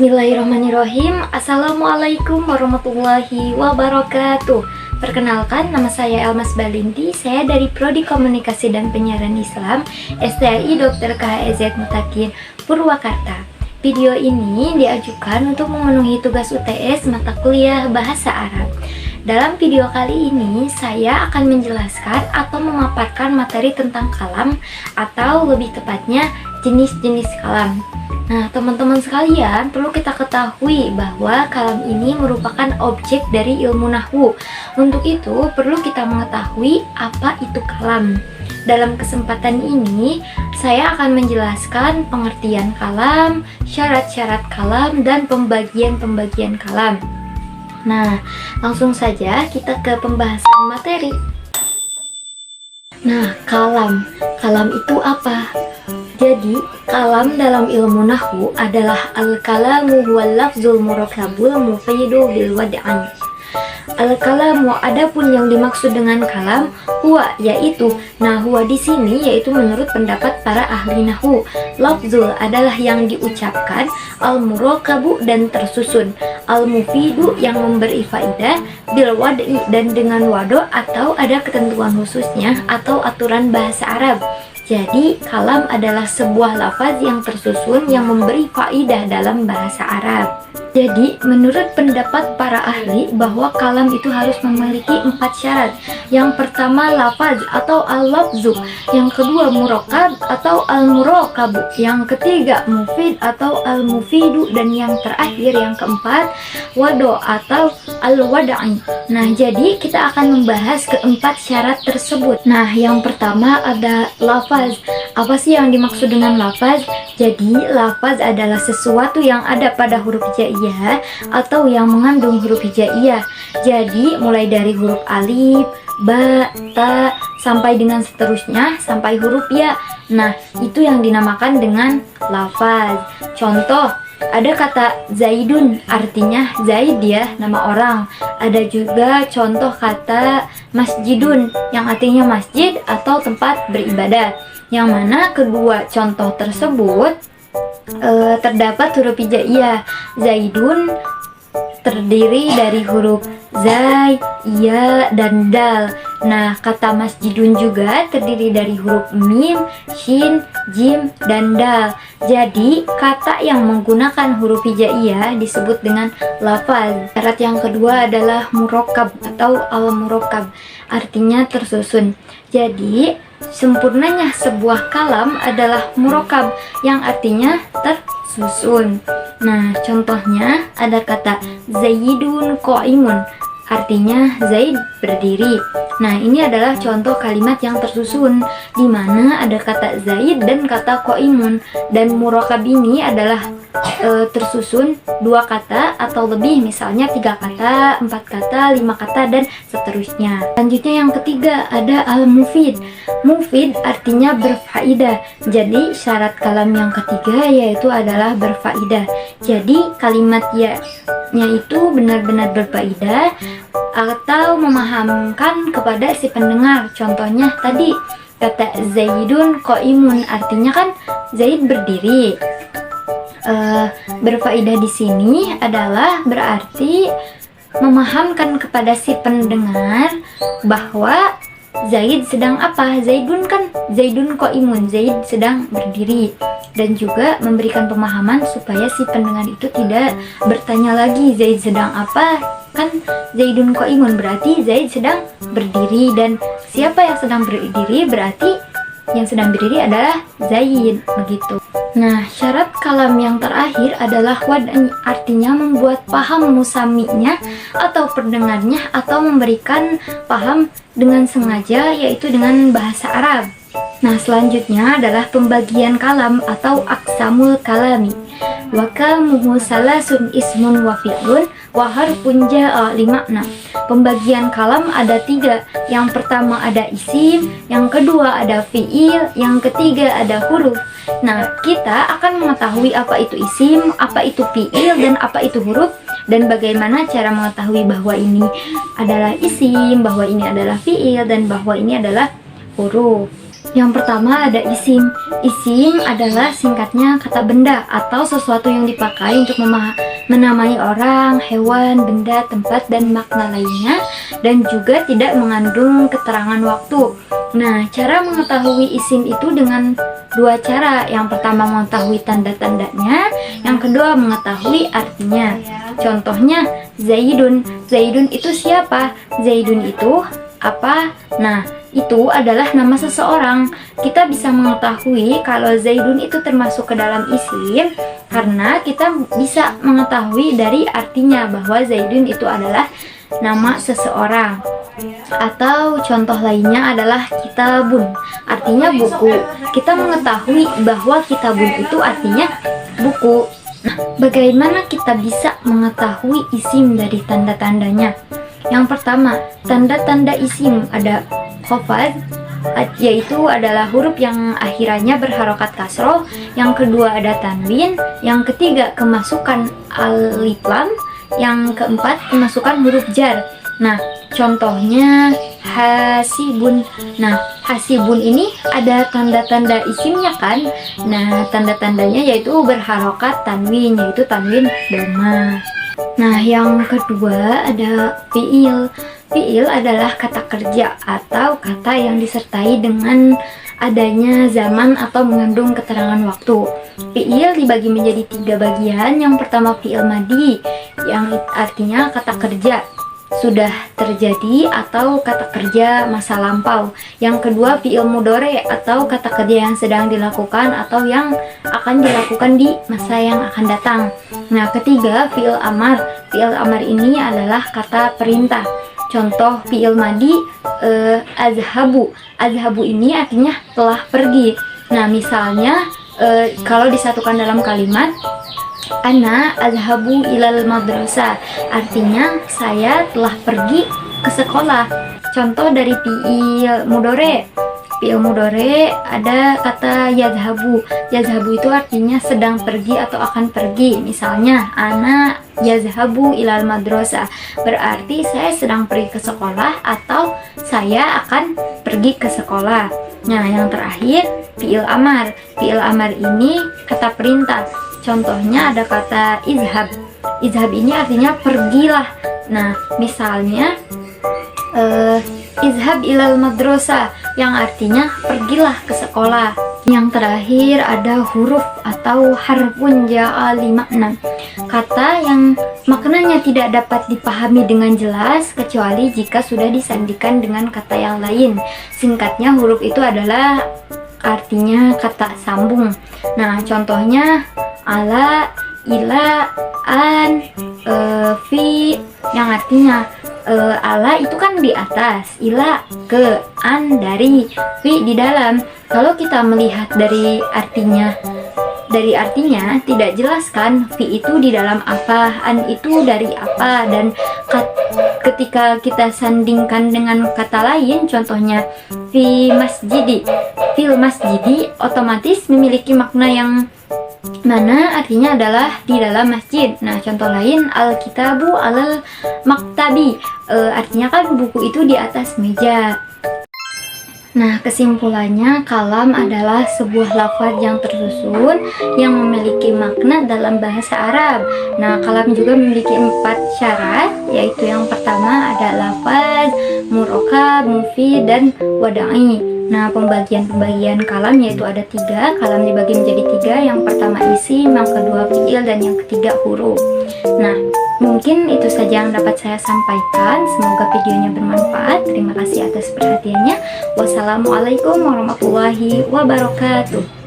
Bismillahirrahmanirrahim. Assalamualaikum warahmatullahi wabarakatuh. Perkenalkan, nama saya Elmas Balinti. Saya dari Prodi Komunikasi dan Penyiaran Islam STAI Dr. KHZ Mutakin Purwakarta. Video ini diajukan untuk memenuhi tugas UTS mata kuliah Bahasa Arab. Dalam video kali ini, saya akan menjelaskan atau memaparkan materi tentang kalam, atau lebih tepatnya jenis-jenis kalam. Nah, teman-teman sekalian, perlu kita ketahui bahwa kalam ini merupakan objek dari ilmu nahwu. Untuk itu, perlu kita mengetahui apa itu kalam. Dalam kesempatan ini, saya akan menjelaskan pengertian kalam, syarat-syarat kalam, dan pembagian-pembagian kalam. Nah, langsung saja kita ke pembahasan materi. Nah, kalam. Kalam itu apa? Jadi, kalam dalam ilmu nahwu adalah al-kalamu huwal lafzul murakkabul mufidu bil wad'an. Al-kalamu, adapun yang dimaksud dengan kalam, huwa yaitu. Nah, huwa di sini yaitu menurut pendapat para ahli nahwu. Lafzul adalah yang diucapkan, al-murakkabu dan tersusun, al-mufidu yang memberi faidah, bil wad'i dan dengan wado atau ada ketentuan khususnya atau aturan bahasa Arab. Jadi, kalam adalah sebuah lafaz yang tersusun yang memberi faidah dalam bahasa Arab. Jadi, menurut pendapat para ahli bahwa kalam itu harus memiliki 4 syarat. Yang pertama lafaz atau al-lafzu, yang kedua murakkab atau al-murakkabu, yang ketiga mufid atau al-mufidu, dan yang terakhir yang keempat wado atau al-wada'i. Nah, jadi kita akan membahas keempat syarat tersebut. Nah, yang pertama ada lafaz. Apa sih yang dimaksud dengan lafaz? Jadi, lafaz adalah sesuatu yang ada pada huruf hijaiyah atau yang mengandung huruf hijaiyah. Jadi, mulai dari huruf alif, ba, ta, sampai dengan seterusnya sampai huruf ya. Nah, itu yang dinamakan dengan lafaz. Contoh, ada kata Zaidun, artinya Zaid ya, nama orang. Ada juga contoh kata masjidun, yang artinya masjid atau tempat beribadah. Yang mana kedua contoh tersebut terdapat huruf hijaiyah. Zaidun terdiri dari huruf zai, ya, dan dal. Nah, kata masjidun juga terdiri dari huruf mim, shin, jim, dan dal. Jadi, kata yang menggunakan huruf hijaiyah disebut dengan lafaz. Syarat yang kedua adalah murakkab atau al-murakkab, artinya tersusun. Jadi, sempurnanya sebuah kalam adalah murakkab, yang artinya tersusun. Nah, contohnya ada kata Zaidun qa'imun, artinya Zaid berdiri. Nah, ini adalah contoh kalimat yang tersusun, di mana ada kata Zaid dan kata qa'imun. Dan murakkab ini adalah tersusun 2 kata atau lebih, misalnya 3 kata, 4 kata, 5 kata, dan seterusnya. Selanjutnya yang ketiga ada al-mufid. Mufid artinya berfaidah. Jadi syarat kalam yang ketiga yaitu adalah berfaidah. Jadi kalimat ya-nya itu benar-benar berfaidah atau memahamkan kepada si pendengar. Contohnya tadi kata Zaidun qa'imun, artinya kan Zaid berdiri. Berfaidah di sini adalah berarti memahamkan kepada si pendengar bahwa Zaid sedang apa? Zaidun kan Zaidun qa'imun, Zaid sedang berdiri. Dan juga memberikan pemahaman supaya si pendengar itu tidak bertanya lagi Zaid sedang apa. Kan Zaidun qa'imun berarti Zaid sedang berdiri, dan siapa yang sedang berdiri berarti yang sedang berdiri adalah Zaid, begitu. Nah, syarat kalam yang terakhir adalah wad'i, artinya membuat paham musami'nya atau pendengarnya, atau memberikan paham dengan sengaja, yaitu dengan bahasa Arab. Nah, selanjutnya adalah pembagian kalam atau aqsamul kalami. Wa kamuhu salasun ismun wa fi'lun wa harfun ja'a limakna. Pembagian kalam ada 3. Yang pertama ada isim, yang kedua ada fi'il, yang ketiga ada huruf. Nah, kita akan mengetahui apa itu isim, apa itu fi'il, dan apa itu huruf, dan bagaimana cara mengetahui bahwa ini adalah isim, bahwa ini adalah fi'il, dan bahwa ini adalah huruf. Yang pertama ada isim. Isim adalah singkatnya kata benda atau sesuatu yang dipakai untuk menamai orang, hewan, benda, tempat, dan makna lainnya, dan juga tidak mengandung keterangan waktu. Nah, cara mengetahui isim itu dengan dua cara. Yang pertama mengetahui tanda-tandanya, yang kedua mengetahui artinya. Contohnya Zaidun. Zaidun itu siapa? Zaidun itu apa? Nah, itu adalah nama seseorang. Kita bisa mengetahui kalau Zaidun itu termasuk ke dalam isim karena kita bisa mengetahui dari artinya bahwa Zaidun itu adalah nama seseorang. Atau contoh lainnya adalah kitabun, artinya buku. Kita mengetahui bahwa kitabun itu artinya buku. Nah, bagaimana kita bisa mengetahui isim dari tanda-tandanya? Yang pertama, tanda-tanda isim ada khafad, yaitu adalah huruf yang akhirannya berharokat kasroh. Yang kedua ada tanwin. Yang ketiga kemasukan alif lam. Yang keempat kemasukan huruf jar. Nah, contohnya hasibun. Nah, hasibun ini ada tanda-tanda isimnya kan? Nah, tanda-tandanya yaitu berharokat tanwin, yaitu tanwin dhamma. Nah, yang kedua ada fiil. Fiil adalah kata kerja atau kata yang disertai dengan adanya zaman atau mengandung keterangan waktu. Fiil dibagi menjadi 3 bagian. Yang pertama fiil madi, yang artinya kata kerja sudah terjadi atau kata kerja masa lampau. Yang kedua fiil mudhari atau kata kerja yang sedang dilakukan atau yang akan dilakukan di masa yang akan datang. Nah, ketiga fiil amar. Fiil amar ini adalah kata perintah. Contoh fiil madi azhabu. Azhabu ini artinya telah pergi. Nah, misalnya kalau disatukan dalam kalimat ana azhabu ilal madrasah, artinya saya telah pergi ke sekolah. Contoh dari fiil mudhari. Fiil mudhari ada kata yazhabu. Yazhabu itu artinya sedang pergi atau akan pergi. Misalnya ana yazhabu ilal madrasah, berarti saya sedang pergi ke sekolah atau saya akan pergi ke sekolah. Nah, yang terakhir fiil amar. Fiil amar ini kata perintah. Contohnya ada kata izhab. Izhab ini artinya pergilah. Nah, misalnya izhab ilal madrasah, yang artinya pergilah ke sekolah. Yang terakhir ada huruf atau harfun ja'a li makna. Kata yang maknanya tidak dapat dipahami dengan jelas kecuali jika sudah disandikan dengan kata yang lain. Singkatnya huruf itu adalah artinya kata sambung. Nah, contohnya ala, ila, an, fi, yang artinya ala itu kan di atas, ila ke, an dari, fi di dalam. Kalau kita melihat dari artinya tidak jelas kan, fi itu di dalam apa, an itu dari apa, dan ketika kita sandingkan dengan kata lain, contohnya fi masjidi, fil masjidi otomatis memiliki makna yang mana artinya adalah di dalam masjid. Nah, contoh lain al-kitabu alal maktabi, artinya kan buku itu di atas meja. Nah, kesimpulannya kalam adalah sebuah lafaz yang tersusun yang memiliki makna dalam bahasa Arab. Nah, kalam juga memiliki 4 syarat, yaitu yang pertama ada lafaz, murakkab, mufid, dan wada'i. Nah, pembagian kalam yaitu ada 3. Kalam dibagi menjadi 3. Yang pertama isim, yang kedua fiil, dan yang ketiga huruf. Nah, mungkin itu saja yang dapat saya sampaikan. Semoga videonya bermanfaat. Terima kasih atas perhatiannya. Wassalamualaikum warahmatullahi wabarakatuh.